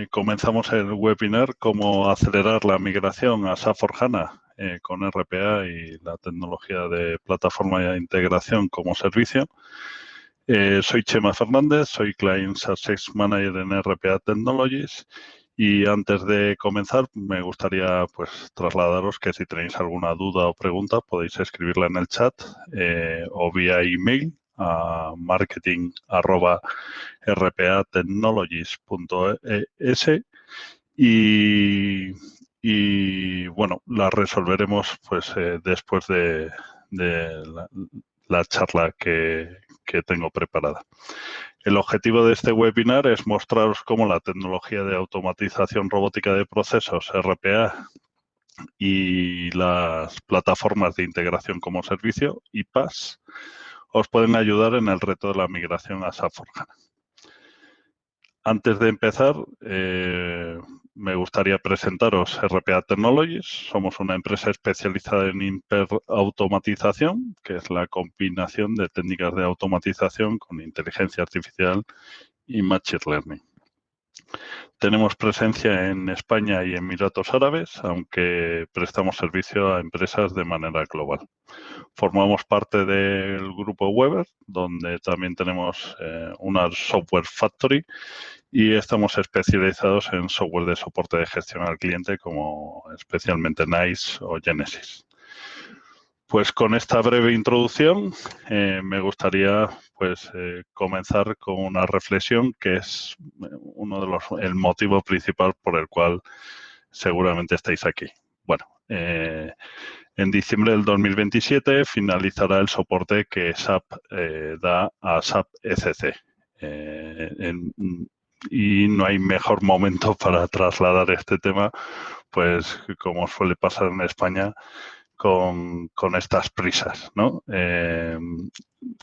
comenzamos el webinar cómo acelerar la migración a SAP S/4HANA con RPA y la tecnología de plataforma de integración como servicio. Soy Chema Fernández, soy Client Success Manager en RPA Technologies y antes de comenzar me gustaría pues trasladaros que si tenéis alguna duda o pregunta podéis escribirla en el chat o vía email a marketing@rpatechnologies.es y bueno, la resolveremos pues después de la charla que tengo preparada. El objetivo de este webinar es mostraros cómo la tecnología de automatización robótica de procesos, RPA, y las plataformas de integración como servicio, IPaaS, os pueden ayudar en el reto de la migración a SAP S/4HANA. Antes de empezar, me gustaría presentaros RPA Technologies. Somos una empresa especializada en hiperautomatización, que es la combinación de técnicas de automatización con inteligencia artificial y Machine Learning. Tenemos presencia en España y Emiratos Árabes, aunque prestamos servicio a empresas de manera global. Formamos parte del grupo Weber, donde también tenemos una software factory y estamos especializados en software de soporte de gestión al cliente como especialmente NICE o Genesis. Pues con esta breve introducción me gustaría pues comenzar con una reflexión que es el motivo principal por el cual seguramente estáis aquí. Bueno, en diciembre del 2027 finalizará el soporte que SAP da a SAP ECC. Y no hay mejor momento para trasladar este tema, pues como suele pasar en España, con estas prisas, ¿no?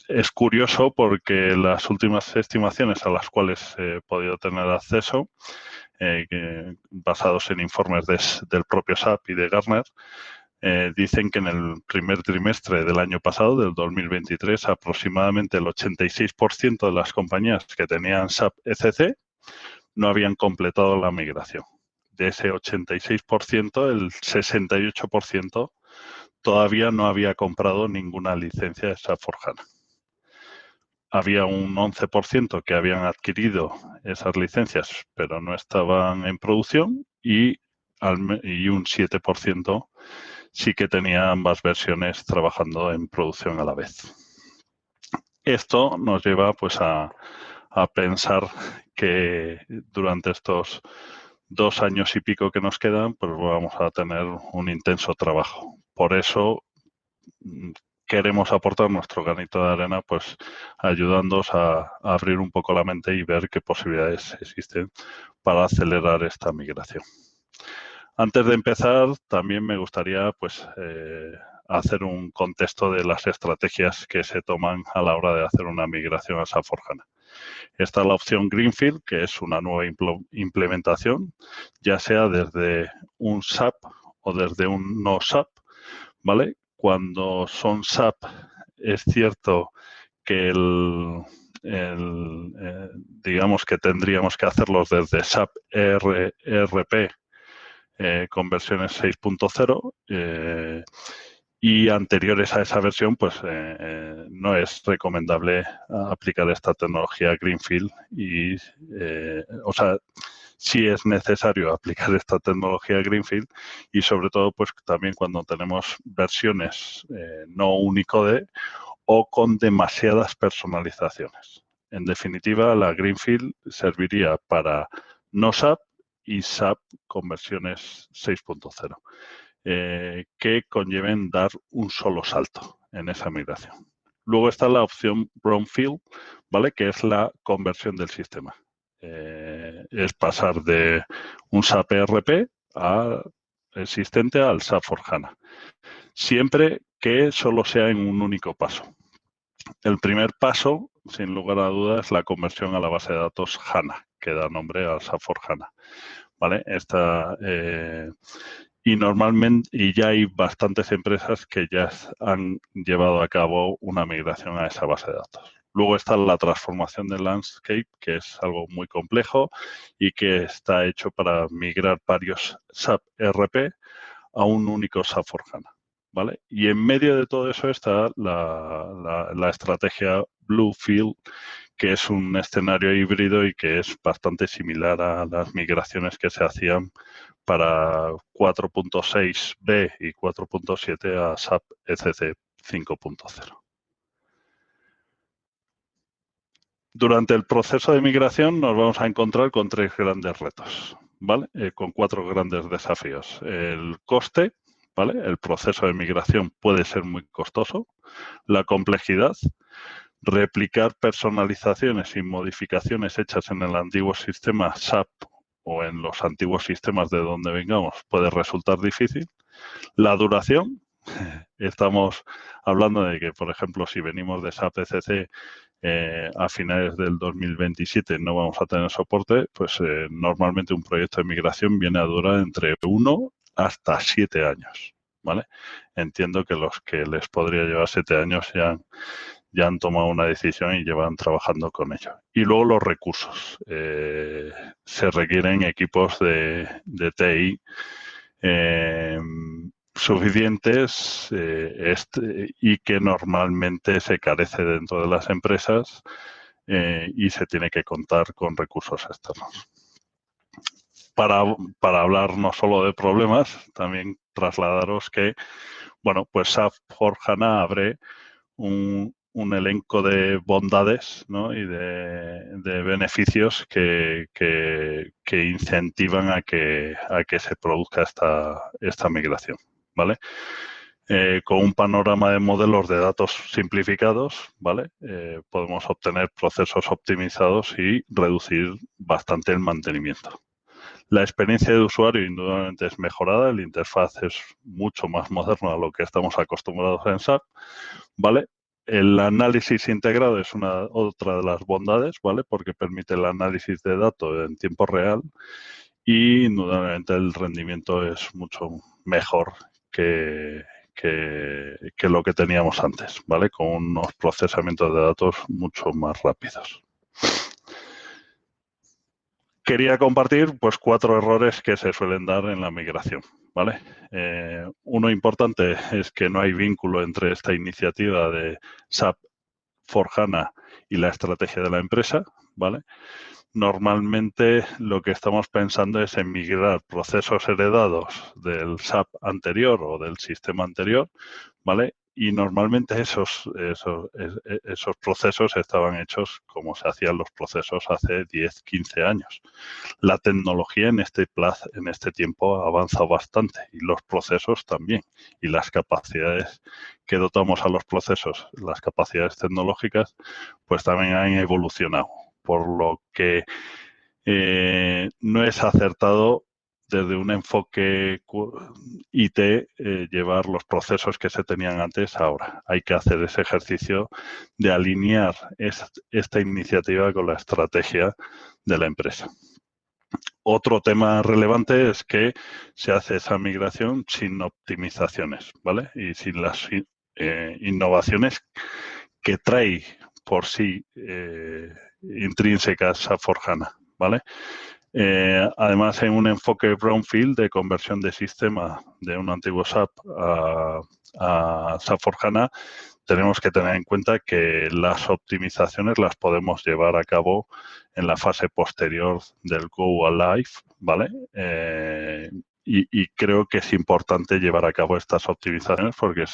Es curioso porque las últimas estimaciones a las cuales he podido tener acceso, basados en informes del propio SAP y de Gartner, dicen que en el primer trimestre del año pasado, del 2023, aproximadamente el 86% de las compañías que tenían SAP ECC no habían completado la migración. De ese 86%, el 68% todavía no había comprado ninguna licencia de SAP S/4HANA. Había un 11% que habían adquirido esas licencias, pero no estaban en producción y un 7% sí que tenía ambas versiones trabajando en producción a la vez. Esto nos lleva pues a pensar que durante estos 2 años y pico que nos quedan, pues vamos a tener un intenso trabajo. Por eso queremos aportar nuestro granito de arena, pues ayudándoos a abrir un poco la mente y ver qué posibilidades existen para acelerar esta migración. Antes de empezar, también me gustaría pues hacer un contexto de las estrategias que se toman a la hora de hacer una migración a SAP S/4HANA. Esta es la opción Greenfield, que es una nueva implementación, ya sea desde un SAP o desde un no SAP, ¿vale? Cuando son SAP, es cierto que digamos que tendríamos que hacerlos desde SAP ERP con versiones 6.0 y anteriores a esa versión, pues no es recomendable aplicar esta tecnología Greenfield y, o sea, sí es necesario aplicar esta tecnología Greenfield y sobre todo, pues también cuando tenemos versiones no Unicode o con demasiadas personalizaciones. En definitiva, la Greenfield serviría para no SAP y SAP con versiones 6.0, que conlleven dar un solo salto en esa migración. Luego está la opción Brownfield, ¿vale? Que es la conversión del sistema. Es pasar de un SAP ERP existente al SAP S/4HANA. Siempre que solo sea en un único paso. El primer paso, sin lugar a dudas, es la conversión a la base de datos HANA, que da nombre al SAP S/4HANA. ¿Vale? Y normalmente, y ya hay bastantes empresas que ya han llevado a cabo una migración a esa base de datos. Luego está la transformación del landscape, que es algo muy complejo y que está hecho para migrar varios SAP ERP a un único SAP S/4HANA, ¿vale? Y en medio de todo eso está la estrategia Bluefield, que es un escenario híbrido y que es bastante similar a las migraciones que se hacían para 4.6b y 4.7 a SAP ECC 5.0. Durante el proceso de migración nos vamos a encontrar con tres grandes retos, ¿vale? Con cuatro grandes desafíos. El coste, ¿vale? El proceso de migración puede ser muy costoso. La complejidad, replicar personalizaciones y modificaciones hechas en el antiguo sistema SAP o en los antiguos sistemas de donde vengamos puede resultar difícil. La duración, estamos hablando de que, por ejemplo, si venimos de SAP ECC a finales del 2027 no vamos a tener soporte, pues normalmente un proyecto de migración viene a durar entre 1 hasta 7 años, ¿vale? Entiendo que los que les podría llevar 7 años ya han tomado una decisión y llevan trabajando con ello. Y luego los recursos. Se requieren equipos de TI suficientes y que normalmente se carece dentro de las empresas y se tiene que contar con recursos externos. Para hablar no solo de problemas, también trasladaros que, bueno, pues SAP S/4HANA abre un elenco de bondades, ¿no? Y de beneficios que incentivan a que se produzca esta migración, ¿vale? Con un panorama de modelos de datos simplificados, ¿vale? Podemos obtener procesos optimizados y reducir bastante el mantenimiento. La experiencia de usuario indudablemente es mejorada, el interfaz es mucho más moderno a lo que estamos acostumbrados en SAP, ¿vale? El análisis integrado es otra de las bondades, ¿vale? Porque permite el análisis de datos en tiempo real y indudablemente el rendimiento es mucho mejor que lo que teníamos antes, ¿vale? Con unos procesamientos de datos mucho más rápidos. Quería compartir pues 4 errores que se suelen dar en la migración, ¿vale? Uno importante es que no hay vínculo entre esta iniciativa de SAP S/4HANA y la estrategia de la empresa, ¿vale? Normalmente lo que estamos pensando es en migrar procesos heredados del SAP anterior o del sistema anterior, ¿vale? Y normalmente esos procesos estaban hechos como se hacían los procesos hace 10, 15 años. La tecnología en este tiempo ha avanzado bastante y los procesos también. Y las capacidades que dotamos a los procesos, las capacidades tecnológicas, pues también han evolucionado. Por lo que no es acertado desde un enfoque IT llevar los procesos que se tenían antes ahora. Hay que hacer ese ejercicio de alinear esta iniciativa con la estrategia de la empresa. Otro tema relevante es que se hace esa migración sin optimizaciones, ¿vale? Y sin las innovaciones que trae por sí intrínsecas a S/4HANA, ¿vale? Además, en un enfoque brownfield de conversión de sistema de un antiguo SAP a SAP S/4HANA, tenemos que tener en cuenta que las optimizaciones las podemos llevar a cabo en la fase posterior del Go Live, ¿vale? Y creo que es importante llevar a cabo estas optimizaciones porque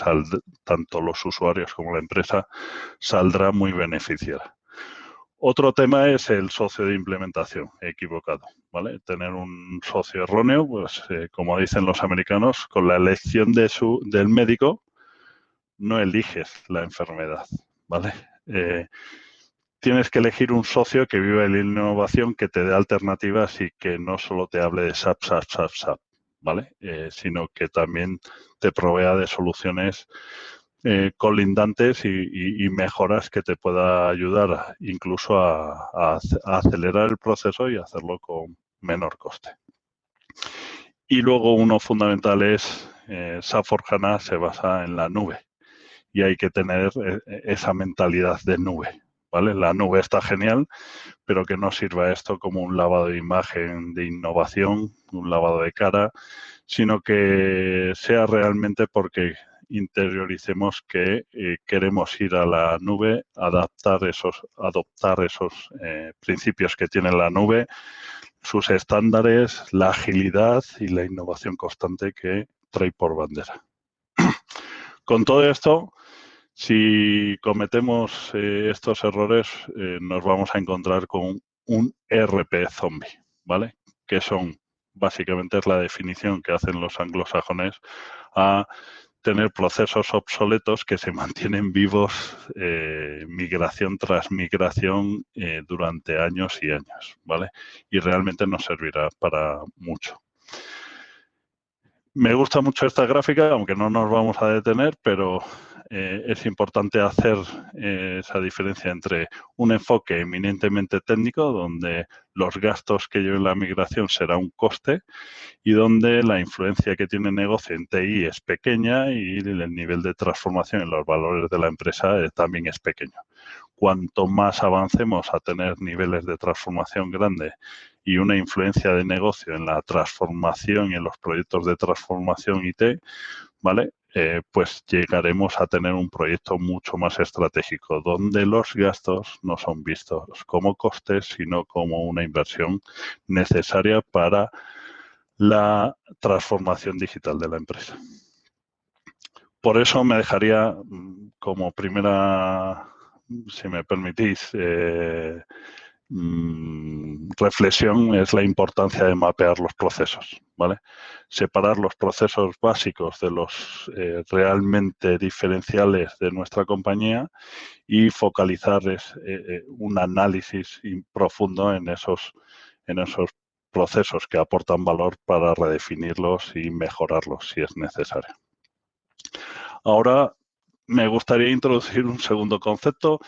tanto los usuarios como la empresa saldrá muy beneficiada. Otro tema es el socio de implementación equivocado, ¿vale? Tener un socio erróneo, pues como dicen los americanos, con la elección del médico no eliges la enfermedad, ¿vale? Tienes que elegir un socio que viva en la innovación, que te dé alternativas y que no solo te hable de SAP, SAP, SAP, SAP, ¿vale? Sino que también te provea de soluciones colindantes y mejoras que te pueda ayudar incluso a acelerar el proceso y hacerlo con menor coste. Y luego uno fundamental es SAP S/4HANA se basa en la nube y hay que tener esa mentalidad de nube, ¿vale? La nube está genial, pero que no sirva esto como un lavado de imagen de innovación, un lavado de cara, sino que sea realmente porque interioricemos que queremos ir a la nube, adoptar esos principios que tiene la nube, sus estándares, la agilidad y la innovación constante que trae por bandera. Con todo esto, si cometemos estos errores, nos vamos a encontrar con un ERP zombie, ¿vale? Que son, básicamente es la definición que hacen los anglosajones a tener procesos obsoletos que se mantienen vivos migración tras migración durante años y años, ¿vale? Y realmente nos servirá para mucho. Me gusta mucho esta gráfica, aunque no nos vamos a detener, pero es importante hacer esa diferencia entre un enfoque eminentemente técnico, donde los gastos que lleve la migración será un coste, y donde la influencia que tiene el negocio en TI es pequeña y el nivel de transformación en los valores de la empresa también es pequeño. Cuanto más avancemos a tener niveles de transformación grande y una influencia de negocio en la transformación y en los proyectos de transformación IT, ¿vale? Pues llegaremos a tener un proyecto mucho más estratégico, donde los gastos no son vistos como costes, sino como una inversión necesaria para la transformación digital de la empresa. Por eso me dejaría como primera, si me permitís, reflexión es la importancia de mapear los procesos, ¿vale? Separar los procesos básicos de los realmente diferenciales de nuestra compañía y focalizar un análisis profundo en esos procesos que aportan valor para redefinirlos y mejorarlos si es necesario. Ahora me gustaría introducir un segundo concepto.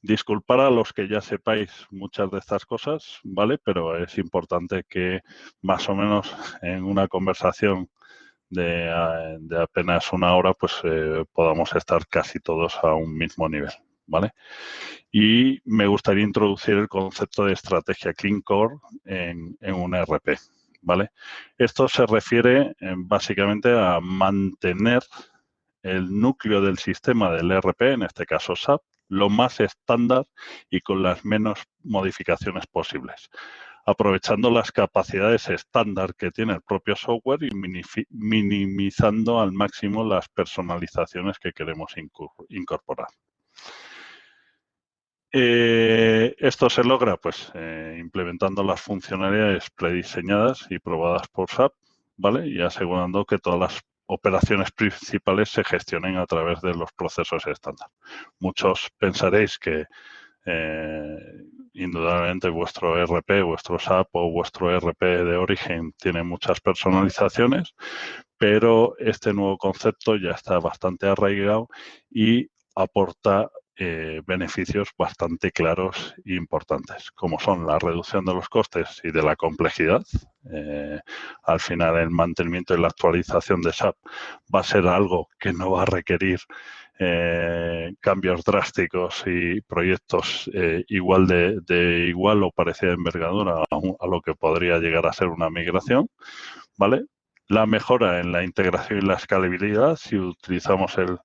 Disculpar a los que ya sepáis muchas de estas cosas, ¿vale? Pero es importante que más o menos en una conversación de apenas una hora, pues podamos estar casi todos a un mismo nivel, ¿vale? Y me gustaría introducir el concepto de estrategia Clean Core en un ERP, ¿vale? Esto se refiere básicamente a mantener el núcleo del sistema del ERP, en este caso SAP, lo más estándar y con las menos modificaciones posibles, aprovechando las capacidades estándar que tiene el propio software y minimizando al máximo las personalizaciones que queremos incorporar. Esto se logra pues implementando las funcionalidades prediseñadas y probadas por SAP, ¿vale? Y asegurando que todas las operaciones principales se gestionen a través de los procesos estándar. Muchos pensaréis que indudablemente vuestro ERP, vuestro SAP o vuestro ERP de origen tiene muchas personalizaciones, pero este nuevo concepto ya está bastante arraigado y aporta beneficios bastante claros e importantes, como son la reducción de los costes y de la complejidad. Al final, el mantenimiento y la actualización de SAP va a ser algo que no va a requerir cambios drásticos y proyectos igual de igual o parecida envergadura a lo que podría llegar a ser una migración, ¿vale? La mejora en la integración y la escalabilidad, si utilizamos el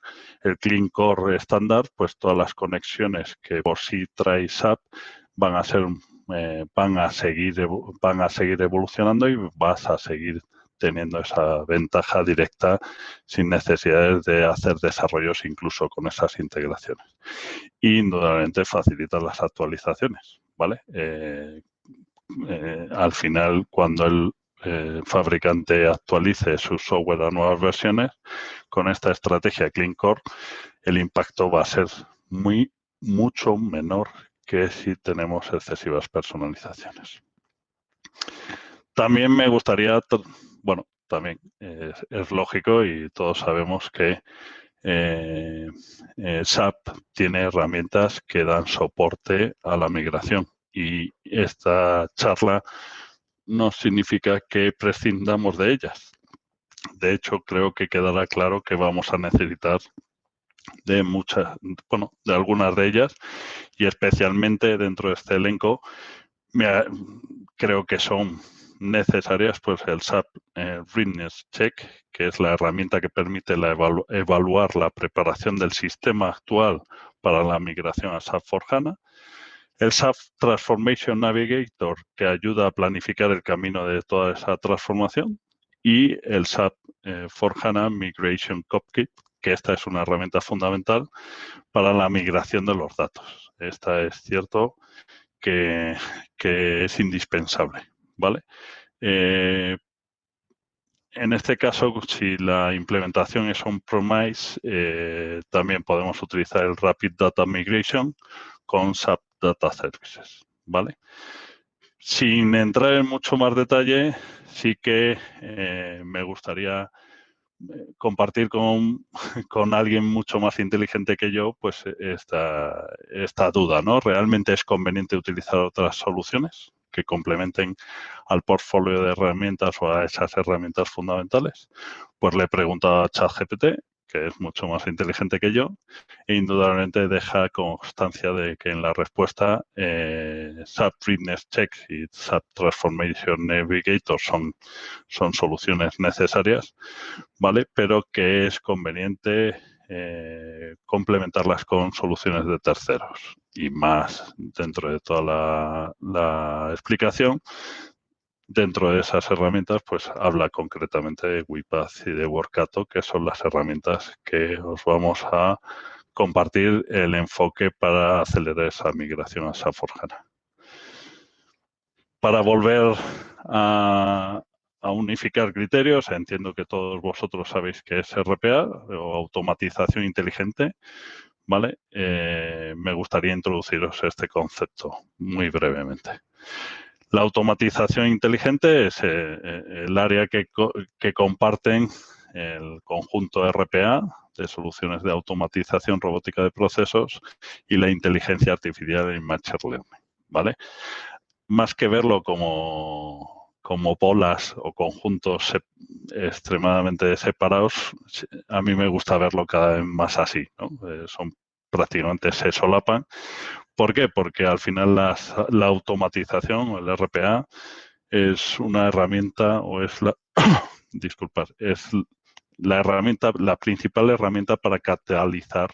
Clean Core estándar, pues todas las conexiones que por sí trae SAP van a seguir evolucionando y vas a seguir teniendo esa ventaja directa sin necesidades de hacer desarrollos incluso con esas integraciones. Y indudablemente facilita las actualizaciones, ¿vale? Al final, cuando el fabricante actualice su software a nuevas versiones, con esta estrategia Clean Core, el impacto va a ser mucho menor que si tenemos excesivas personalizaciones. También me gustaría, bueno, también es lógico y todos sabemos que SAP tiene herramientas que dan soporte a la migración y esta charla no significa que prescindamos de ellas. De hecho, creo que quedará claro que vamos a necesitar de muchas, bueno, de algunas de ellas, y especialmente dentro de este elenco creo que son necesarias pues el SAP Readiness Check, que es la herramienta que permite evaluar la preparación del sistema actual para la migración a SAP S/4HANA, el SAP Transformation Navigator, que ayuda a planificar el camino de toda esa transformación, y el SAP S/4HANA Migration Cockpit, que esta es una herramienta fundamental para la migración de los datos. Esta es cierto que es indispensable, ¿vale? En este caso, si la implementación es on-premise, también podemos utilizar el Rapid Data Migration con SAP Data Services, ¿vale? Sin entrar en mucho más detalle, sí que me gustaría compartir con alguien mucho más inteligente que yo, pues esta duda, ¿no? ¿Realmente es conveniente utilizar otras soluciones que complementen al portfolio de herramientas o a esas herramientas fundamentales? Pues le he preguntado a ChatGPT, que es mucho más inteligente que yo, e indudablemente deja constancia de que en la respuesta SAP Readiness Check y SAP Transformation Navigator son soluciones necesarias, ¿vale? Pero que es conveniente complementarlas con soluciones de terceros. Y más dentro de toda la explicación, dentro de esas herramientas, pues habla concretamente de WIPAth y de Workato, que son las herramientas que os vamos a compartir el enfoque para acelerar esa migración a SAP S/4HANA. Para volver a unificar criterios, entiendo que todos vosotros sabéis qué es RPA o automatización inteligente, ¿vale? Me gustaría introduciros este concepto muy brevemente. La automatización inteligente es el área que comparten el conjunto RPA de soluciones de automatización robótica de procesos y la inteligencia artificial y machine learning, ¿vale? Más que verlo como bolas o conjuntos extremadamente separados, a mí me gusta verlo cada vez más así, ¿no? Son prácticamente se solapan. ¿Por qué? Porque al final la automatización o el RPA es una herramienta o es la disculpad, es la herramienta, la principal herramienta para catalizar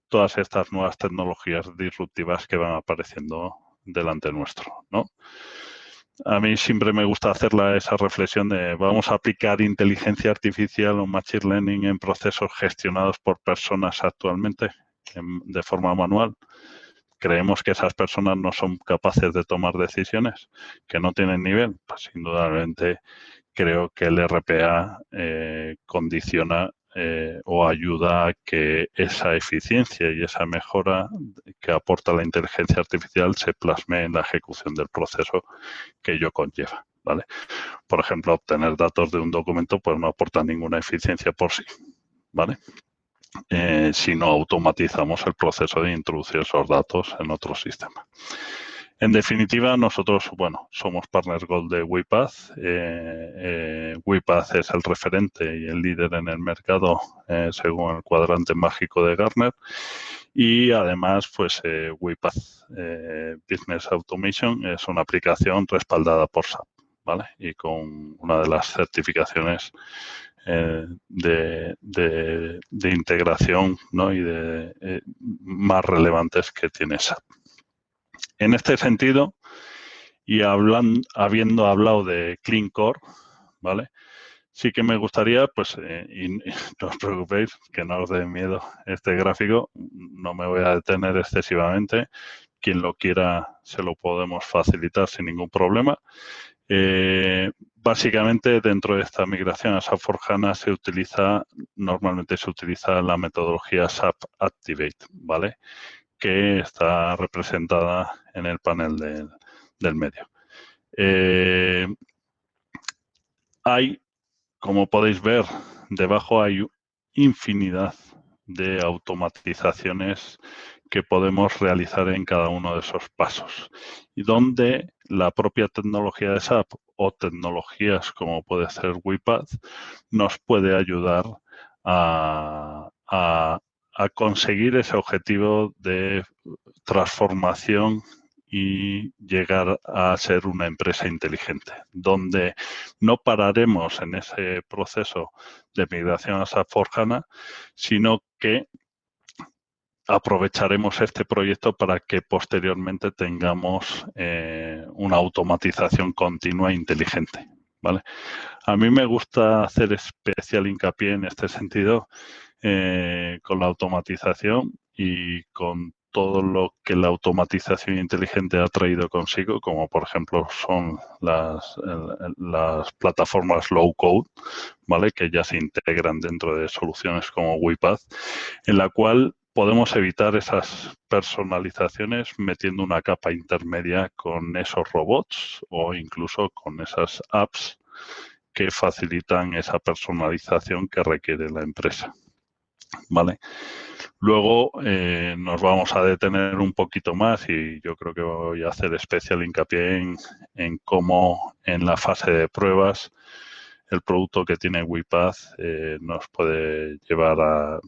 todas estas nuevas tecnologías disruptivas que van apareciendo delante nuestro, ¿no? A mí siempre me gusta hacer esa reflexión de vamos a aplicar inteligencia artificial o machine learning en procesos gestionados por personas actualmente de forma manual. Creemos que esas personas no son capaces de tomar decisiones, que no tienen nivel. Pues indudablemente creo que el RPA condiciona o ayuda a que esa eficiencia y esa mejora que aporta la inteligencia artificial se plasme en la ejecución del proceso que ello conlleva, ¿vale? Por ejemplo, obtener datos de un documento pues no aporta ninguna eficiencia por sí, ¿vale? Si no automatizamos el proceso de introducir esos datos en otro sistema. En definitiva, nosotros, bueno, somos Partner Gold de WIPAth. WIPAth es el referente y el líder en el mercado según el cuadrante mágico de Gartner. Y además, pues WIPAth Business Automation es una aplicación respaldada por SAP, ¿vale? Y con una de las certificaciones de integración, ¿no? Y de más relevantes que tiene SAP. En este sentido, y habiendo hablado de Clean Core, ¿vale? Sí que me gustaría, pues, y no os preocupéis, que no os dé miedo este gráfico, no me voy a detener excesivamente. Quien lo quiera se lo podemos facilitar sin ningún problema. Básicamente, dentro de esta migración a SAP S/4HANA normalmente se utiliza la metodología SAP Activate, ¿vale? Que está representada en el panel del medio. Hay, como podéis ver, debajo hay infinidad de automatizaciones que podemos realizar en cada uno de esos pasos y donde la propia tecnología de SAP o tecnologías como puede ser WIPAth nos puede ayudar a a conseguir ese objetivo de transformación y llegar a ser una empresa inteligente, donde no pararemos en ese proceso de migración a SAP S/4HANA, sino que aprovecharemos este proyecto para que posteriormente tengamos una automatización continua e inteligente, ¿vale? A mí me gusta hacer especial hincapié en este sentido con la automatización y con todo lo que la automatización inteligente ha traído consigo, como por ejemplo son las plataformas low code, ¿vale? Que ya se integran dentro de soluciones como WePath, en la cual podemos evitar esas personalizaciones metiendo una capa intermedia con esos robots o incluso con esas apps que facilitan esa personalización que requiere la empresa, ¿vale? Luego nos vamos a detener un poquito más y yo creo que voy a hacer especial hincapié en cómo en la fase de pruebas el producto que tiene WePath nos puede llevar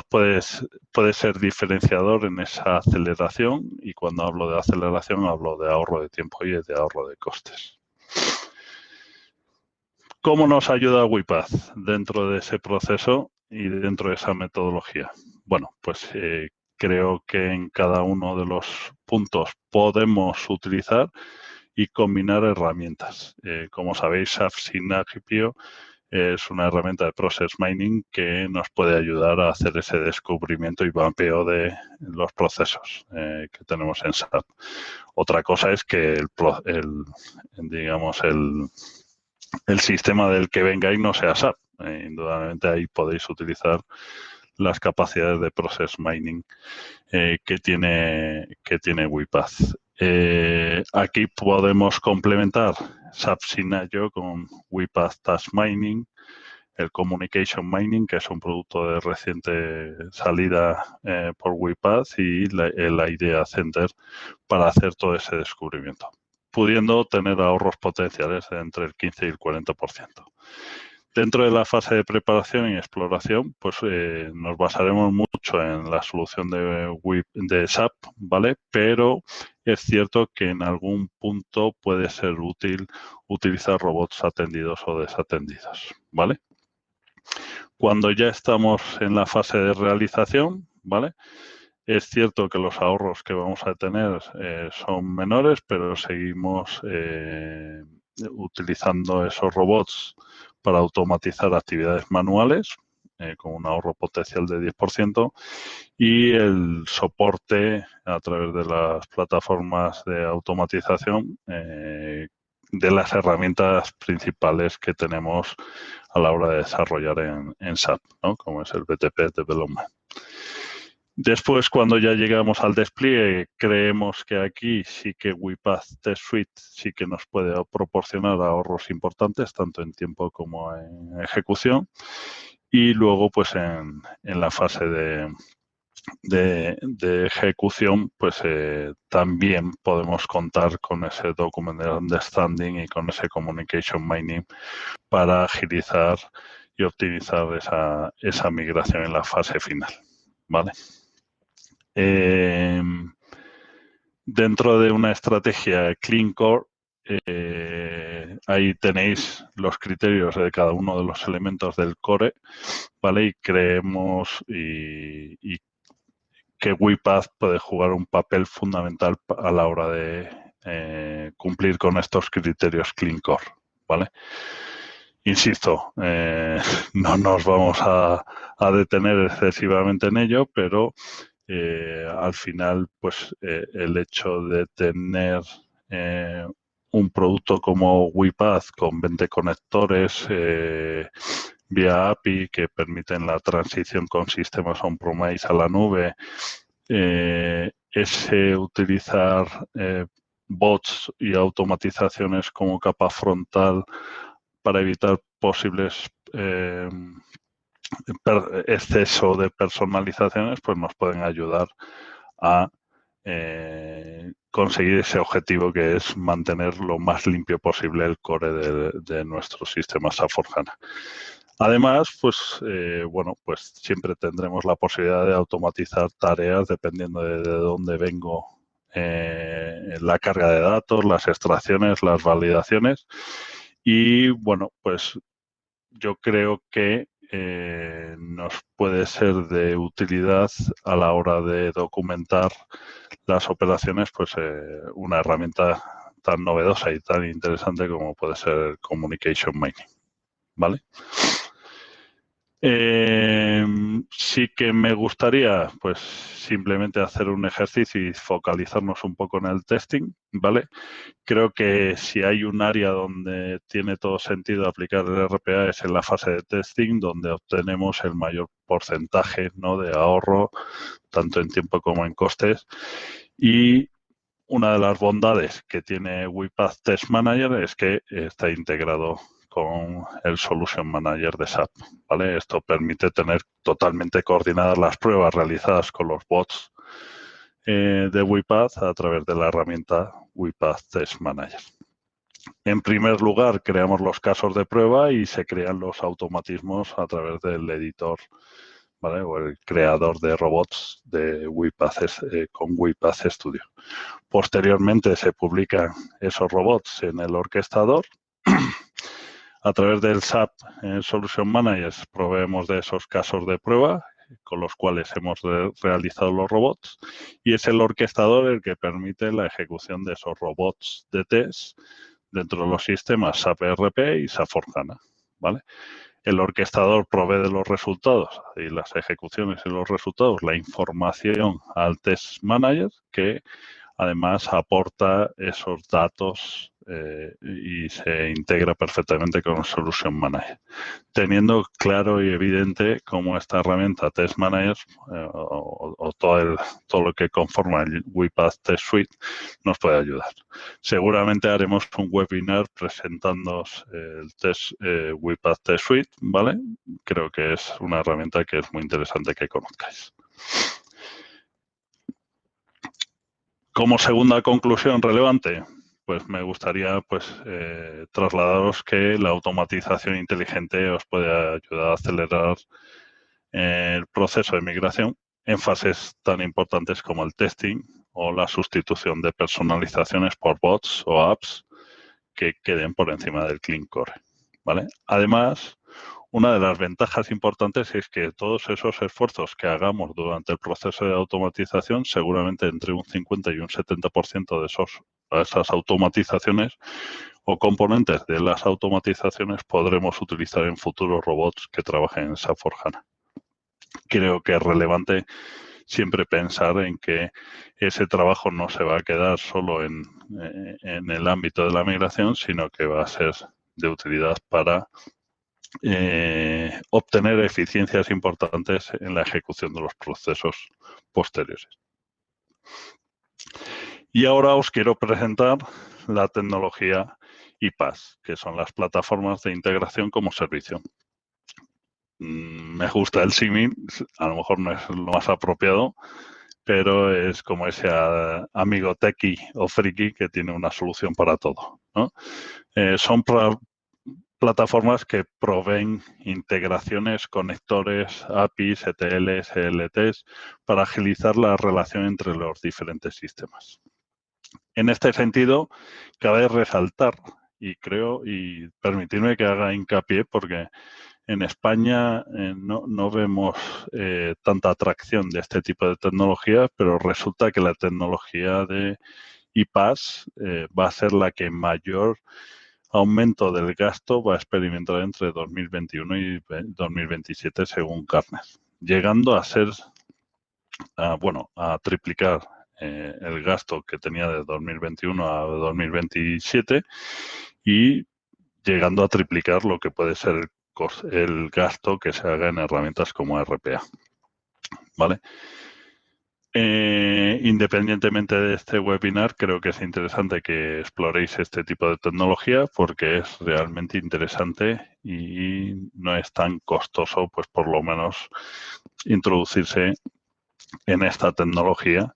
puede ser diferenciador en esa aceleración, y cuando hablo de aceleración hablo de ahorro de tiempo y de ahorro de costes. ¿Cómo nos ayuda WePath dentro de ese proceso y dentro de esa metodología? Bueno, pues creo que en cada uno de los puntos podemos utilizar y combinar herramientas. Como sabéis, SAP Signavio es una herramienta de Process Mining que nos puede ayudar a hacer ese descubrimiento y mapeo de los procesos que tenemos en SAP. Otra cosa es que el sistema del que vengáis no sea SAP. Indudablemente ahí podéis utilizar las capacidades de Process Mining que tiene WePath. Aquí podemos complementar SAP Signavio con WePath Task Mining, el Communication Mining, que es un producto de reciente salida por WePath, y el Idea Center para hacer todo ese descubrimiento, pudiendo tener ahorros potenciales de entre el 15 y el 40%. Dentro de la fase de preparación y exploración, pues nos basaremos mucho en la solución de SAP, ¿vale? Pero es cierto que en algún punto puede ser útil utilizar robots atendidos o desatendidos, ¿vale? Cuando ya estamos en la fase de realización, ¿vale? Es cierto que los ahorros que vamos a tener son menores, pero seguimos utilizando esos robots para automatizar actividades manuales, con un ahorro potencial de 10%, y el soporte a través de las plataformas de automatización de las herramientas principales que tenemos a la hora de desarrollar en SAP, ¿no? Como es el BTP Development. Después, cuando ya llegamos al despliegue, creemos que aquí sí que WePath Test Suite sí que nos puede proporcionar ahorros importantes, tanto en tiempo como en ejecución. Y luego, pues en la fase de ejecución, pues también podemos contar con ese Document Understanding y con ese Communication Mining para agilizar y optimizar esa migración en la fase final, ¿vale? Dentro de una estrategia Clean Core, ahí tenéis los criterios de cada uno de los elementos del core, ¿vale? Y creemos y que WePath puede jugar un papel fundamental a la hora de cumplir con estos criterios Clean Core, ¿vale? Insisto, no nos vamos a detener excesivamente en ello, pero al final, pues el hecho de tener un producto como WePath con 20 conectores vía API que permiten la transición con sistemas on-premise a la nube, ese utilizar bots y automatizaciones como capa frontal para evitar posibles exceso de personalizaciones, pues nos pueden ayudar a conseguir ese objetivo, que es mantener lo más limpio posible el core de nuestro sistema SAP S/4HANA. Además, pues, bueno, pues siempre tendremos la posibilidad de automatizar tareas dependiendo de dónde vengo, la carga de datos, las extracciones, las validaciones. Y, bueno, pues yo creo que nos puede ser de utilidad a la hora de documentar las operaciones, pues una herramienta tan novedosa y tan interesante como puede ser Communication Mining, ¿vale? Sí que me gustaría, pues, simplemente hacer un ejercicio y focalizarnos un poco en el testing, ¿vale? Creo que si hay un área donde tiene todo sentido aplicar el RPA es en la fase de testing, donde obtenemos el mayor porcentaje, ¿no?, de ahorro, tanto en tiempo como en costes. Y una de las bondades que tiene WIPath Test Manager es que está integrado con el Solution Manager de SAP, ¿vale? Esto permite tener totalmente coordinadas las pruebas realizadas con los bots de WIPath a través de la herramienta WIPath Test Manager. En primer lugar, creamos los casos de prueba y se crean los automatismos a través del editor, ¿vale?, o el creador de robots de WIPath, con WIPath Studio. Posteriormente se publican esos robots en el orquestador. A través del SAP Solution Managers proveemos de esos casos de prueba con los cuales hemos realizado los robots, y es el orquestador el que permite la ejecución de esos robots de test dentro de los sistemas SAP ERP y SAP S/4HANA, ¿vale? El orquestador provee de los resultados y las ejecuciones y los resultados, la información al Test Manager, que además aporta esos datos y se integra perfectamente con el Solution Manager, teniendo claro y evidente cómo esta herramienta Test Manager o todo lo que conforma el WIPath Test Suite nos puede ayudar. Seguramente haremos un webinar presentando el WIPath Test Suite, ¿vale? Creo que es una herramienta que es muy interesante que conozcáis. Como segunda conclusión relevante, pues me gustaría trasladaros que la automatización inteligente os puede ayudar a acelerar el proceso de migración en fases tan importantes como el testing o la sustitución de personalizaciones por bots o apps que queden por encima del clean core, ¿vale? Además, una de las ventajas importantes es que todos esos esfuerzos que hagamos durante el proceso de automatización, seguramente entre un 50 y un 70% de esas automatizaciones o componentes de las automatizaciones podremos utilizar en futuros robots que trabajen en SAP S/4HANA. Creo que es relevante siempre pensar en que ese trabajo no se va a quedar solo en el ámbito de la migración, sino que va a ser de utilidad para obtener eficiencias importantes en la ejecución de los procesos posteriores. Y ahora os quiero presentar la tecnología iPaaS, que son las plataformas de integración como servicio. Me gusta el símil, a lo mejor no es lo más apropiado, pero es como ese amigo techie o friki que tiene una solución para todo, ¿no? Son plataformas que proveen integraciones, conectores, APIs, ETLs, ELTs, para agilizar la relación entre los diferentes sistemas. En este sentido, cabe resaltar, y permitirme que haga hincapié, porque en España no vemos tanta atracción de este tipo de tecnología, pero resulta que la tecnología de iPaaS va a ser la que mayor aumento del gasto va a experimentar entre 2021 y 2027 según Gartner, llegando a ser, a triplicar el gasto que tenía de 2021 a 2027 y llegando a triplicar lo que puede ser el gasto que se haga en herramientas como RPA, ¿vale? Independientemente de este webinar, creo que es interesante que exploréis este tipo de tecnología porque es realmente interesante y no es tan costoso, pues por lo menos introducirse en esta tecnología.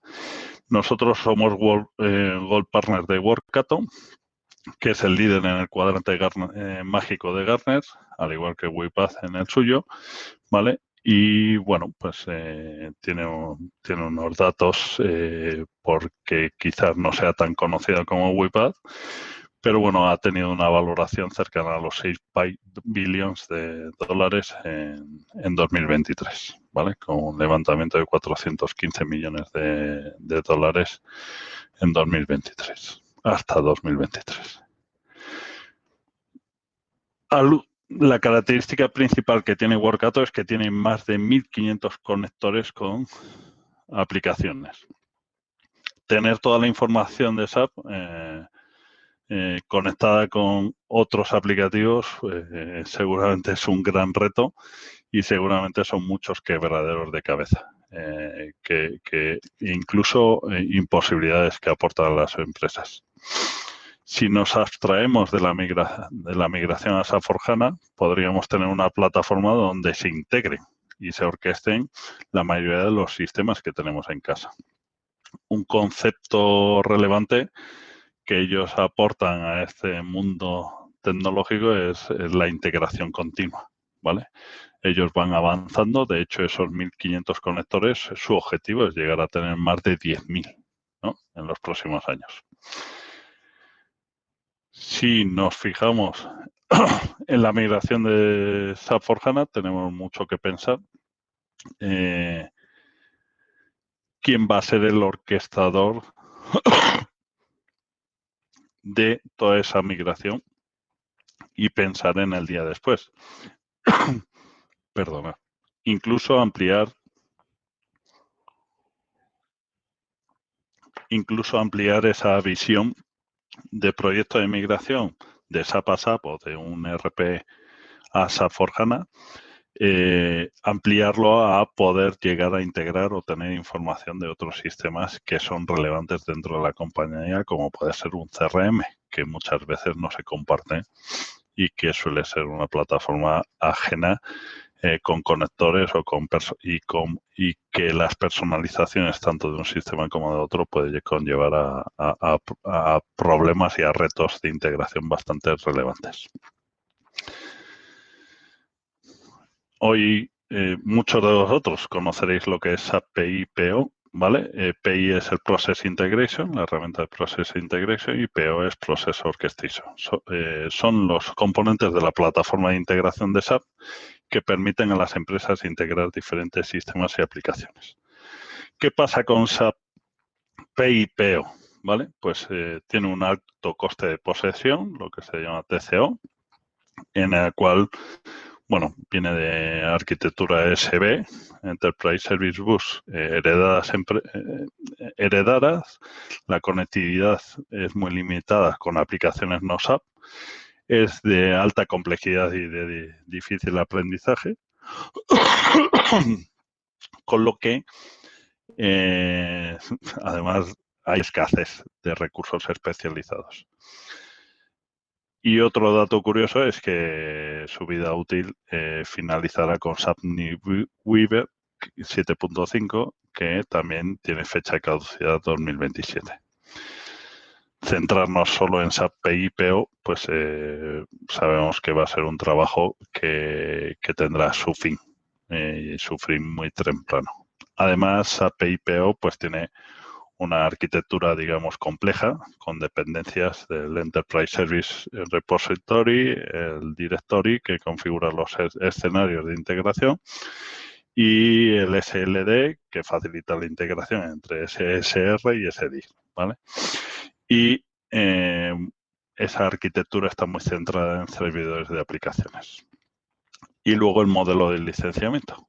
Nosotros somos Gold Partner de Workato que es el líder en el cuadrante mágico de Gartner, al igual que UiPath en el suyo, ¿vale? Y bueno, pues tiene unos datos porque quizás no sea tan conocido como UiPath, pero bueno, ha tenido una valoración cercana a los 6 billones de dólares en 2023, ¿vale? Con un levantamiento de 415 millones de dólares en 2023, hasta 2023. La característica principal que tiene Workato es que tiene más de 1.500 conectores con aplicaciones. Tener toda la información de SAP conectada con otros aplicativos seguramente es un gran reto y seguramente son muchos quebraderos de cabeza, que incluso imposibilidades que aportan las empresas. Si nos abstraemos de la migración a SAP S/4HANA, podríamos tener una plataforma donde se integren y se orquesten la mayoría de los sistemas que tenemos en casa. Un concepto relevante que ellos aportan a este mundo tecnológico es la integración continua, ¿vale? Ellos van avanzando, de hecho esos 1.500 conectores, su objetivo es llegar a tener más de 10.000, ¿no? En los próximos años. Si nos fijamos en la migración de SAP S/4HANA, tenemos mucho que pensar. ¿Quién va a ser el orquestador de toda esa migración? Y pensar en el día después. Perdona. Incluso ampliar esa visión de proyecto de migración de SAP a SAP o de un ERP a SAP S/4HANA, ampliarlo a poder llegar a integrar o tener información de otros sistemas que son relevantes dentro de la compañía, como puede ser un CRM, que muchas veces no se comparte y que suele ser una plataforma ajena con conectores o y que las personalizaciones tanto de un sistema como de otro puede conllevar a problemas y a retos de integración bastante relevantes. Hoy muchos de vosotros conoceréis lo que es SAP PI-PO, ¿vale? PI es el Process Integration, la herramienta de Process Integration, y PO es Process Orchestration. Son los componentes de la plataforma de integración de SAP que permiten a las empresas integrar diferentes sistemas y aplicaciones. ¿Qué pasa con SAP PI-PO? ¿Vale? Pues tiene un alto coste de posesión, lo que se llama TCO, en el cual, bueno, viene de arquitectura SB, Enterprise Service Bus, heredadas. La conectividad es muy limitada con aplicaciones no SAP. Es de alta complejidad y de difícil aprendizaje, con lo que además hay escasez de recursos especializados. Y otro dato curioso es que su vida útil finalizará con SAP NetWeaver 7.5, que también tiene fecha de caducidad 2027. Centrarnos solo en SAP PI-PO, pues sabemos que va a ser un trabajo que tendrá su fin, y su fin muy temprano. Además, SAP PI-PO pues tiene una arquitectura, digamos, compleja, con dependencias del Enterprise Service Repository, el Directory, que configura los escenarios de integración, y el SLD, que facilita la integración entre SSR y SDIR, ¿vale? Y esa arquitectura está muy centrada en servidores de aplicaciones. Y luego el modelo de licenciamiento,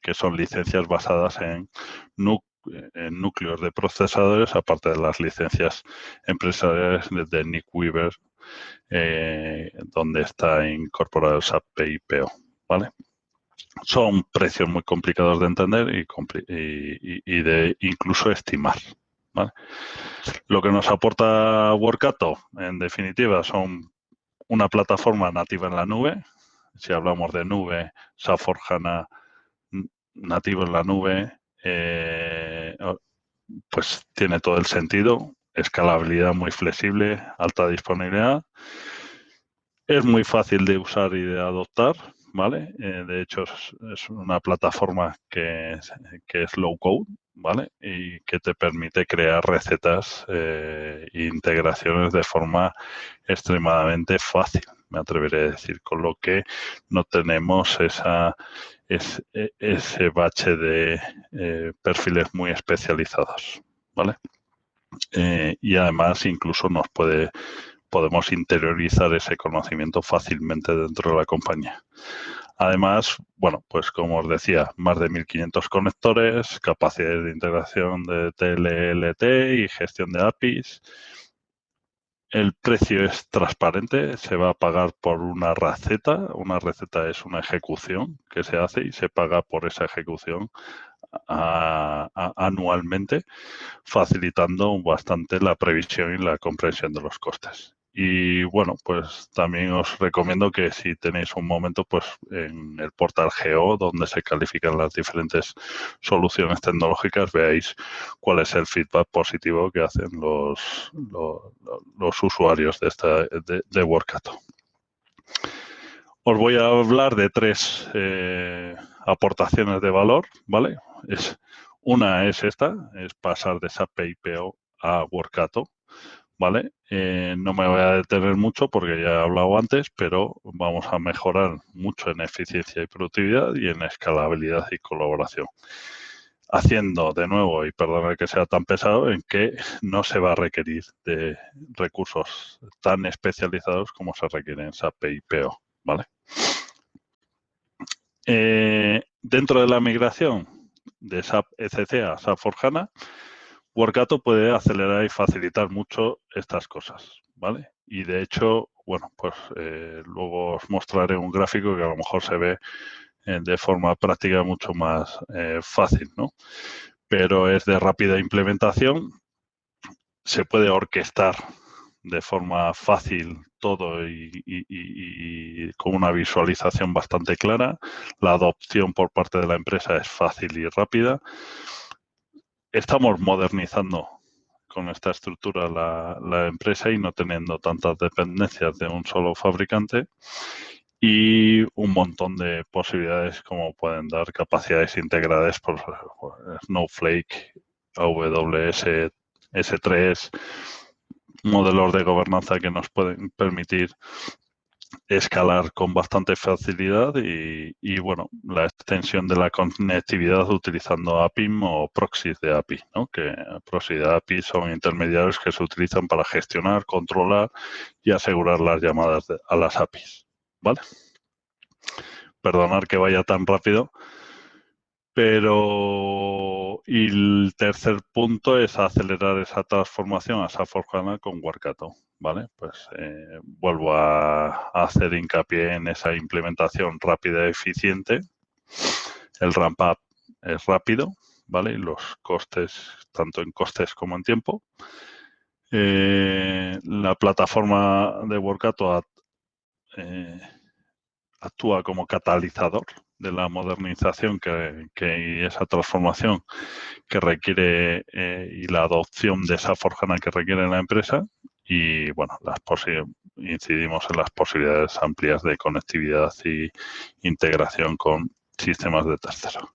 que son licencias basadas en núcleos de procesadores, aparte de las licencias empresariales de NetWeaver, donde está incorporado el SAP PI-PO, ¿vale? Son precios muy complicados de entender y de incluso estimar, ¿vale? Lo que nos aporta Workato, en definitiva, son una plataforma nativa en la nube. Si hablamos de nube, SAP S/4HANA nativo en la nube, pues tiene todo el sentido. escalabilidad muy flexible, alta disponibilidad. Es muy fácil de usar y de adoptar, ¿vale? De hecho, es una plataforma que es low code, ¿vale? Y que te permite crear recetas e integraciones de forma extremadamente fácil, me atreveré a decir, con lo que no tenemos ese bache de perfiles muy especializados, ¿vale? Y además incluso podemos interiorizar ese conocimiento fácilmente dentro de la compañía. Además, bueno, pues como os decía, más de 1.500 conectores, capacidades de integración de TLLT y gestión de APIs. El precio es transparente, se va a pagar por una receta. Una receta es una ejecución que se hace y se paga por esa ejecución anualmente, facilitando bastante la previsión y la comprensión de los costes. Y bueno, pues también os recomiendo que si tenéis un momento, pues en el portal Geo, donde se califican las diferentes soluciones tecnológicas, veáis cuál es el feedback positivo que hacen los usuarios de Workato. Os voy a hablar de 3 aportaciones de valor, ¿vale? Una es esta, es pasar de SAP PIPO a Workato, ¿vale? No me voy a detener mucho porque ya he hablado antes, pero vamos a mejorar mucho en eficiencia y productividad y en escalabilidad y colaboración. Haciendo de nuevo, y perdonad que sea tan pesado, en que no se va a requerir de recursos tan especializados como se requieren en SAP PIPO, ¿vale? Dentro de la migración de SAP ECC a SAP S/4HANA, Workato puede acelerar y facilitar mucho estas cosas, ¿vale? Y de hecho, bueno, pues luego os mostraré un gráfico que a lo mejor se ve de forma práctica mucho más fácil, ¿no? Pero es de rápida implementación, se puede orquestar de forma fácil todo y con una visualización bastante clara. La adopción por parte de la empresa es fácil y rápida. Estamos modernizando con esta estructura la empresa y no teniendo tantas dependencias de un solo fabricante y un montón de posibilidades como pueden dar capacidades integradas por Snowflake, AWS, S3, modelos de gobernanza que nos pueden permitir escalar con bastante facilidad y bueno, la extensión de la conectividad utilizando APIM o proxies de API, ¿no? Que proxies de API son intermediarios que se utilizan para gestionar, controlar y asegurar las llamadas a las APIs, ¿vale? Perdonad que vaya tan rápido, pero y el tercer punto es acelerar esa transformación a SAP S/4HANA con Workato, ¿vale? Pues vuelvo a hacer hincapié en esa implementación rápida y eficiente. El ramp up es rápido, ¿vale? Y los costes, tanto en costes como en tiempo. La plataforma de Workato actúa como catalizador de la modernización y esa transformación que requiere y la adopción de esa S/4HANA que requiere la empresa y, bueno, incidimos en las posibilidades amplias de conectividad y integración con sistemas de terceros.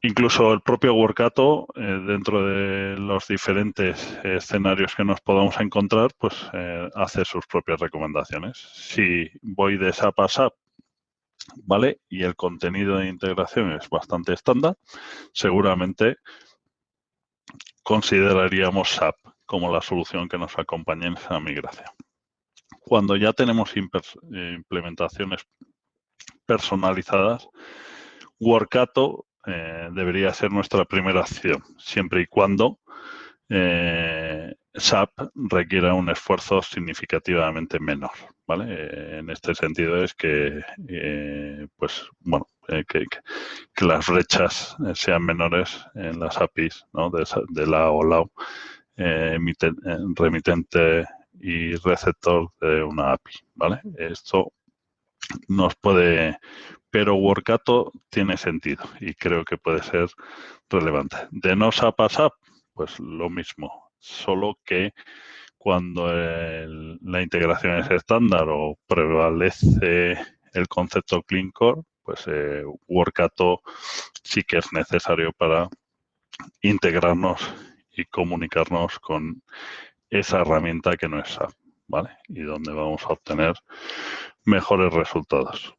Incluso el propio Workato, dentro de los diferentes escenarios que nos podamos encontrar, pues hace sus propias recomendaciones. Si voy de SAP a SAP, ¿vale? Y el contenido de integración es bastante estándar, seguramente consideraríamos SAP como la solución que nos acompañe en esa migración. Cuando ya tenemos implementaciones personalizadas, Workato debería ser nuestra primera acción, siempre y cuando SAP requiera un esfuerzo significativamente menor, ¿vale? En este sentido es que, pues, bueno, que las brechas sean menores en las APIs, ¿no? de la OLAO, remitente y receptor de una API, ¿vale? Esto nos puede, pero Workato tiene sentido y creo que puede ser relevante. De no SAP a SAP, pues lo mismo. solo que cuando la integración es estándar o prevalece el concepto Clean Core, pues Workato sí que es necesario para integrarnos y comunicarnos con esa herramienta que no es SAP, ¿vale? Y donde vamos a obtener mejores resultados.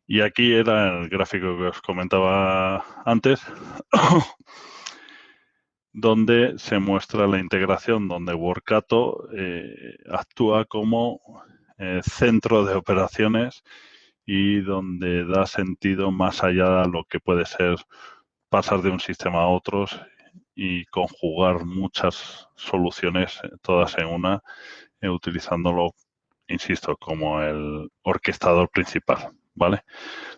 Y aquí era el gráfico que os comentaba antes, donde se muestra la integración, donde Workato actúa como centro de operaciones y donde da sentido más allá de lo que puede ser pasar de un sistema a otros y conjugar muchas soluciones, todas en una, utilizándolo, insisto, como el orquestador principal, ¿vale?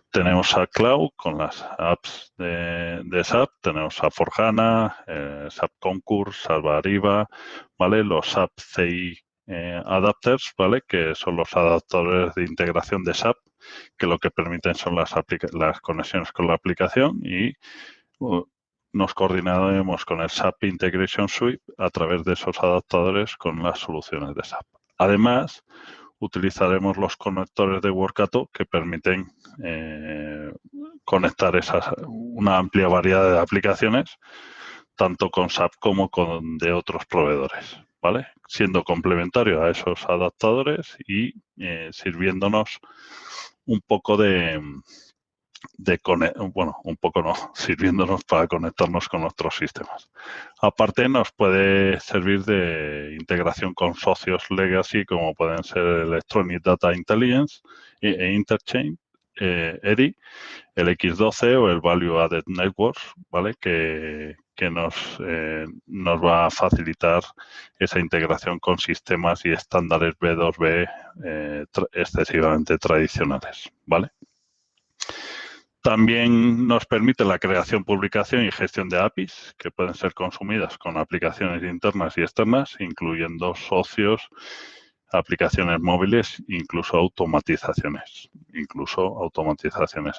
Tenemos SAP Cloud con las apps de SAP, tenemos SAP for HANA, SAP Concur, SAP Ariba, ¿vale? Los SAP CI adapters, ¿vale? Que son los adaptadores de integración de SAP, que lo que permiten son las conexiones con la aplicación y nos coordinaremos con el SAP Integration Suite a través de esos adaptadores con las soluciones de SAP. Además, utilizaremos los conectores de Workato que permiten conectar una amplia variedad de aplicaciones, tanto con SAP como con de otros proveedores, ¿vale? Siendo complementario a esos adaptadores y sirviéndonos un poco sirviéndonos para conectarnos con otros sistemas. Aparte, nos puede servir de integración con socios legacy, como pueden ser Electronic Data Intelligence e Interchange, EDI, el X12 o el Value Added Networks, ¿vale? Que nos va a facilitar esa integración con sistemas y estándares B2B excesivamente tradicionales, ¿vale? También nos permite la creación, publicación y gestión de APIs que pueden ser consumidas con aplicaciones internas y externas, incluyendo socios, aplicaciones móviles, incluso automatizaciones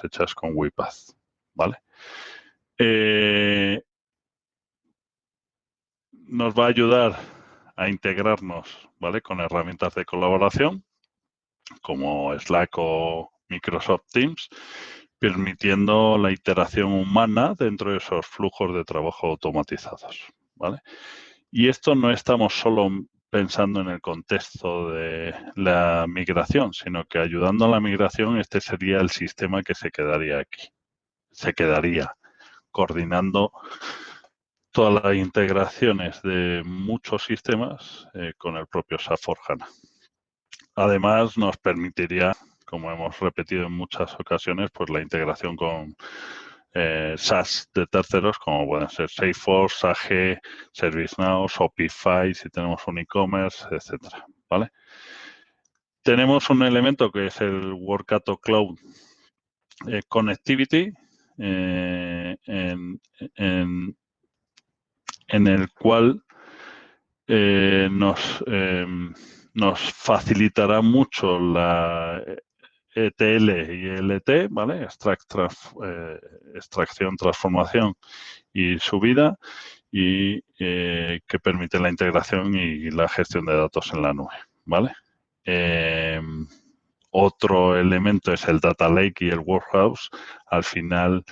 hechas con WePath, ¿vale? Nos va a ayudar a integrarnos, ¿vale? Con herramientas de colaboración como Slack o Microsoft Teams, permitiendo la iteración humana dentro de esos flujos de trabajo automatizados, ¿vale? Y esto no estamos solo pensando en el contexto de la migración, sino que ayudando a la migración, este sería el sistema que se quedaría aquí. Se quedaría coordinando todas las integraciones de muchos sistemas con el propio SAP for HANA. Además, nos permitiría, como hemos repetido en muchas ocasiones, pues la integración con SaaS de terceros, como pueden ser Salesforce, SAG, ServiceNow, Shopify, si tenemos un e-commerce, etcétera, ¿vale? Tenemos un elemento que es el Workato Cloud Connectivity, en el cual nos facilitará mucho la ETL y ELT, ¿vale? Extracción, transformación y subida, y que permite la integración y la gestión de datos en la nube, ¿vale? Otro elemento es el Data Lake y el Warehouse. Al final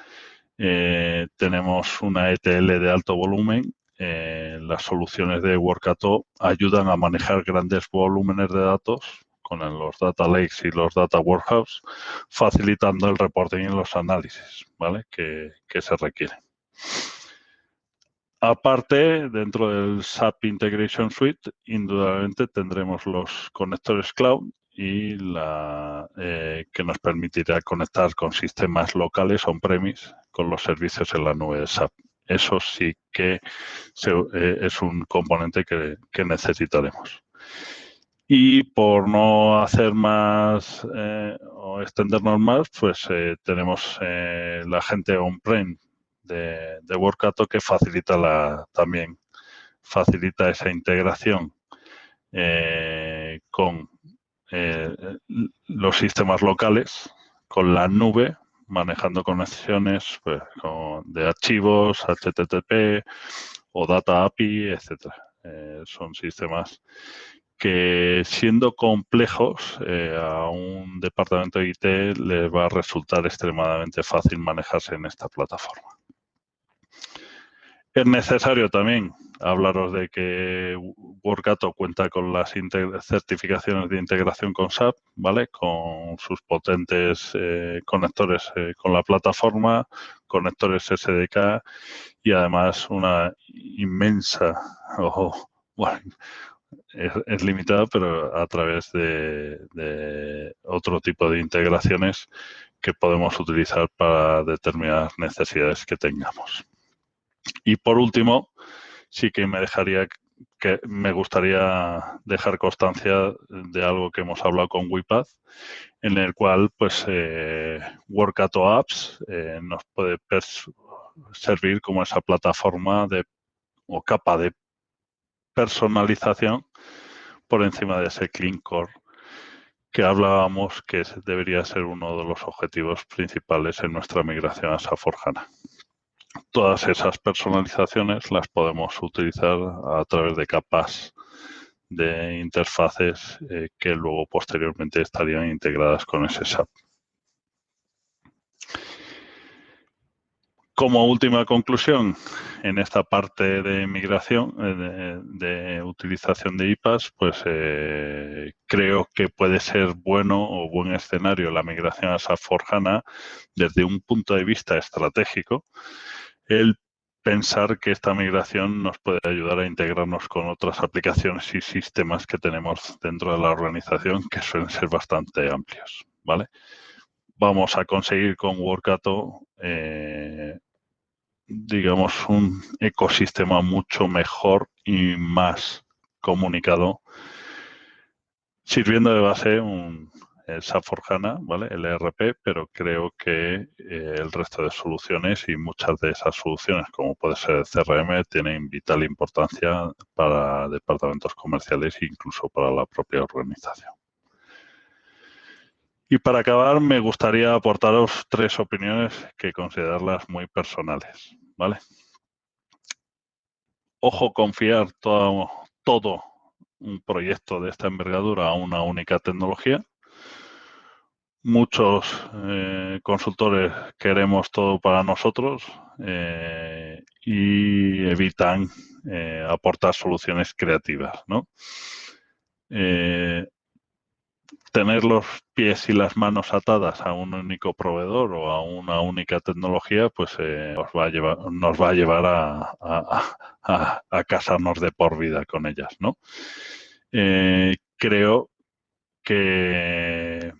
tenemos una ETL de alto volumen. Las soluciones de Workato ayudan a manejar grandes volúmenes de datos con los Data Lakes y los Data Warehouse, facilitando el reporting y los análisis, ¿vale? que se requieren. Aparte, dentro del SAP Integration Suite, indudablemente tendremos los conectores cloud y que nos permitirá conectar con sistemas locales on-premise con los servicios en la nube de SAP. Eso sí que es un componente que necesitaremos. Y por no hacer más o extendernos más, pues tenemos la gente on-prem de Workato que también facilita esa integración con los sistemas locales, con la nube, manejando conexiones pues, de archivos, HTTP o Data API, etcétera. Son sistemas que, siendo complejos, a un departamento de IT les va a resultar extremadamente fácil manejarse en esta plataforma. Es necesario también hablaros de que Workato cuenta con las certificaciones de integración con SAP, ¿vale? Con sus potentes conectores con la plataforma, conectores SDK y además una inmensa, bueno, es limitada, pero a través de otro tipo de integraciones que podemos utilizar para determinadas necesidades que tengamos. Y por último, sí que me gustaría dejar constancia de algo que hemos hablado con WePath, en el cual pues Workato Apps nos puede servir como esa plataforma o capa de personalización por encima de ese Clean Core que hablábamos que debería ser uno de los objetivos principales en nuestra migración a SAP S/4HANA. Todas esas personalizaciones las podemos utilizar a través de capas de interfaces que luego posteriormente estarían integradas con ese SAP. Como última conclusión, en esta parte de migración, de utilización de IPAs, pues creo que puede ser bueno o buen escenario la migración a SAP S/4HANA desde un punto de vista estratégico. El pensar que esta migración nos puede ayudar a integrarnos con otras aplicaciones y sistemas que tenemos dentro de la organización, que suelen ser bastante amplios, ¿vale? Vamos a conseguir con Workato digamos, un ecosistema mucho mejor y más comunicado, sirviendo de base el SAP S/4HANA, ¿vale? El ERP, pero creo que el resto de soluciones y muchas de esas soluciones, como puede ser el CRM, tienen vital importancia para departamentos comerciales e incluso para la propia organización. Y para acabar, me gustaría aportaros 3 opiniones que considerarlas muy personales, ¿vale? Ojo, confiar todo un proyecto de esta envergadura a una única tecnología. Muchos consultores queremos todo para nosotros y evitan aportar soluciones creativas, ¿no? Tener los pies y las manos atadas a un único proveedor o a una única tecnología, pues nos va a llevar a casarnos de por vida con ellas, ¿no? Creo que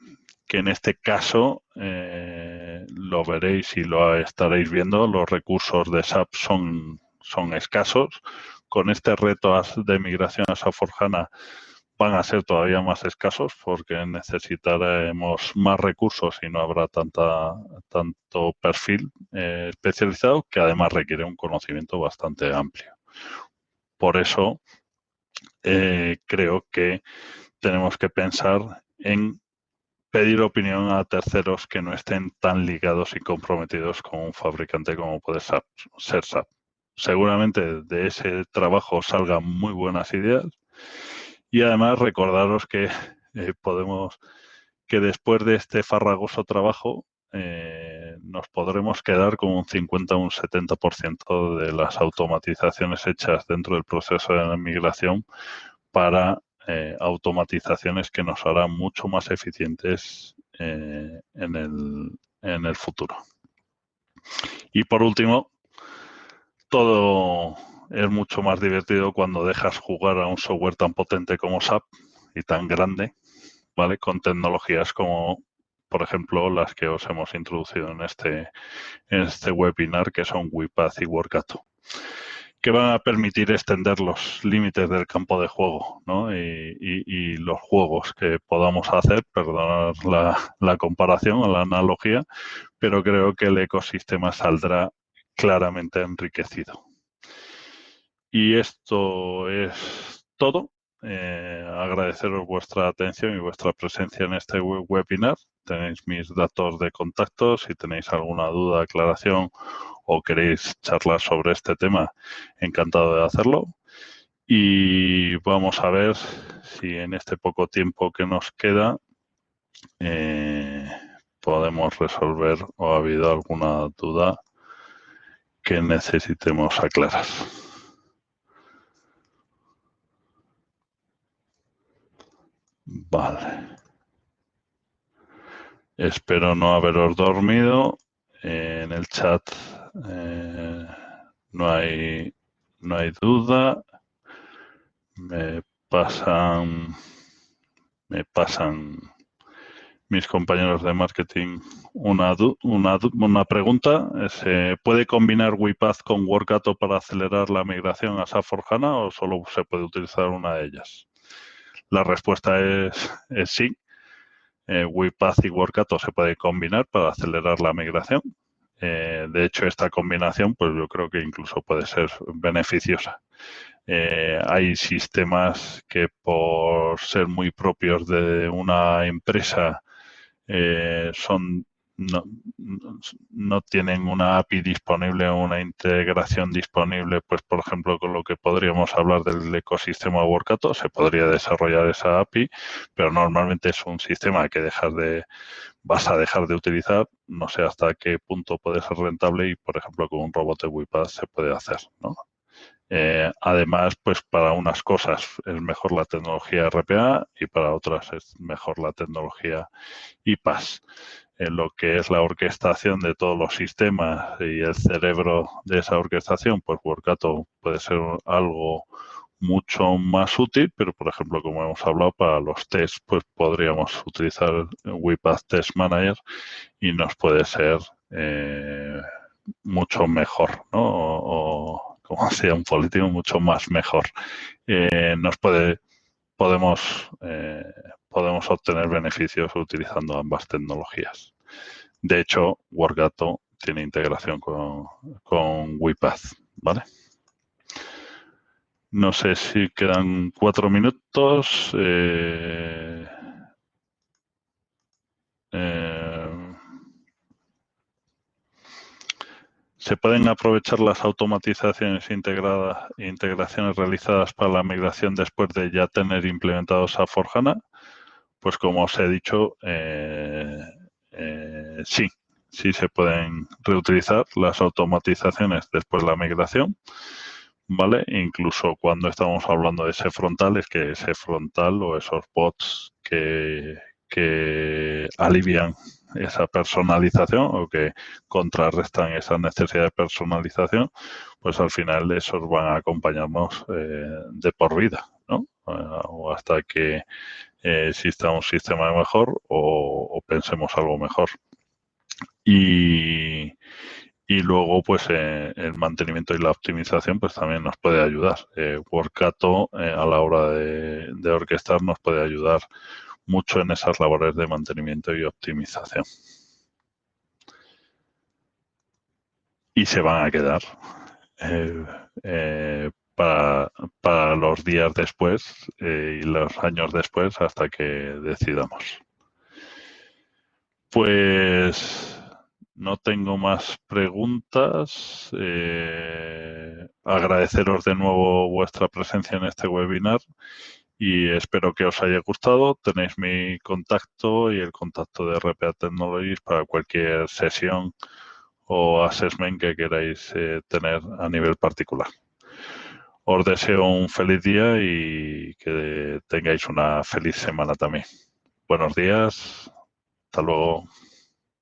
en este caso lo veréis y lo estaréis viendo, los recursos de SAP son escasos. Con este reto de migración a SAP S/4HANA van a ser todavía más escasos porque necesitaremos más recursos y no habrá tanto perfil especializado, que además requiere un conocimiento bastante amplio. Por eso creo que tenemos que pensar en pedir opinión a terceros que no estén tan ligados y comprometidos con un fabricante como puede ser SAP. Seguramente de ese trabajo salgan muy buenas ideas y además recordaros que que después de este farragoso trabajo nos podremos quedar con un 50 o un 70% de las automatizaciones hechas dentro del proceso de la migración para automatizaciones que nos harán mucho más eficientes en el futuro. Y por último, todo es mucho más divertido cuando dejas jugar a un software tan potente como SAP y tan grande, ¿vale? Con tecnologías como, por ejemplo, las que os hemos introducido en este webinar, que son WePath y Workato, que van a permitir extender los límites del campo de juego, ¿no? y los juegos que podamos hacer, perdonad la comparación o la analogía, pero creo que el ecosistema saldrá claramente enriquecido. Y esto es todo. agradeceros vuestra atención y vuestra presencia en este webinar. Tenéis mis datos de contacto. Si tenéis alguna duda, aclaración o queréis charlar sobre este tema, encantado de hacerlo. Y vamos a ver si en este poco tiempo que nos queda podemos resolver o ha habido alguna duda que necesitemos aclarar. Vale. Espero no haberos dormido. En el chat no hay duda. Me pasan mis compañeros de marketing una pregunta. ¿Se puede combinar WePath con Workato para acelerar la migración a SAP S/4HANA o solo se puede utilizar una de ellas? La respuesta es sí. WePath y Workato se puede combinar para acelerar la migración. De hecho, esta combinación, pues yo creo que incluso puede ser beneficiosa. Hay sistemas que por ser muy propios de una empresa no tienen una API disponible o una integración disponible, pues por ejemplo con lo que podríamos hablar del ecosistema Workato, se podría desarrollar esa API, pero normalmente es un sistema que vas a dejar de utilizar, no sé hasta qué punto puede ser rentable y por ejemplo con un robot de WePath se puede hacer, ¿no? Además, pues para unas cosas es mejor la tecnología RPA y para otras es mejor la tecnología iPaaS. En lo que es la orquestación de todos los sistemas y el cerebro de esa orquestación, pues Workato puede ser algo mucho más útil, pero por ejemplo, como hemos hablado, para los tests, pues podríamos utilizar WePath Test Manager y nos puede ser mucho mejor, ¿no? O como decía un político, mucho más mejor. Podemos obtener beneficios utilizando ambas tecnologías. De hecho, Workato tiene integración con WePath, ¿vale? No sé si quedan 4 minutos. ¿Se pueden aprovechar las automatizaciones integraciones realizadas para la migración después de ya tener implementados SAP S/4HANA? Pues como os he dicho, sí se pueden reutilizar las automatizaciones después de la migración, ¿vale? Incluso cuando estamos hablando de ese frontal, es que ese frontal o esos bots que alivian esa personalización o que contrarrestan esa necesidad de personalización, pues al final esos van a acompañarnos de por vida, ¿no? O hasta que exista un sistema mejor o pensemos algo mejor. Y luego, pues, el mantenimiento y la optimización, pues también nos puede ayudar. Workato, a la hora de orquestar, nos puede ayudar mucho en esas labores de mantenimiento y optimización. Y se van a quedar para los días después y los años después hasta que decidamos. Pues no tengo más preguntas. Agradeceros de nuevo vuestra presencia en este webinar y espero que os haya gustado. Tenéis mi contacto y el contacto de RPA Technologies para cualquier sesión o assessment que queráis tener a nivel particular. Os deseo un feliz día y que tengáis una feliz semana también. Buenos días. Hasta luego.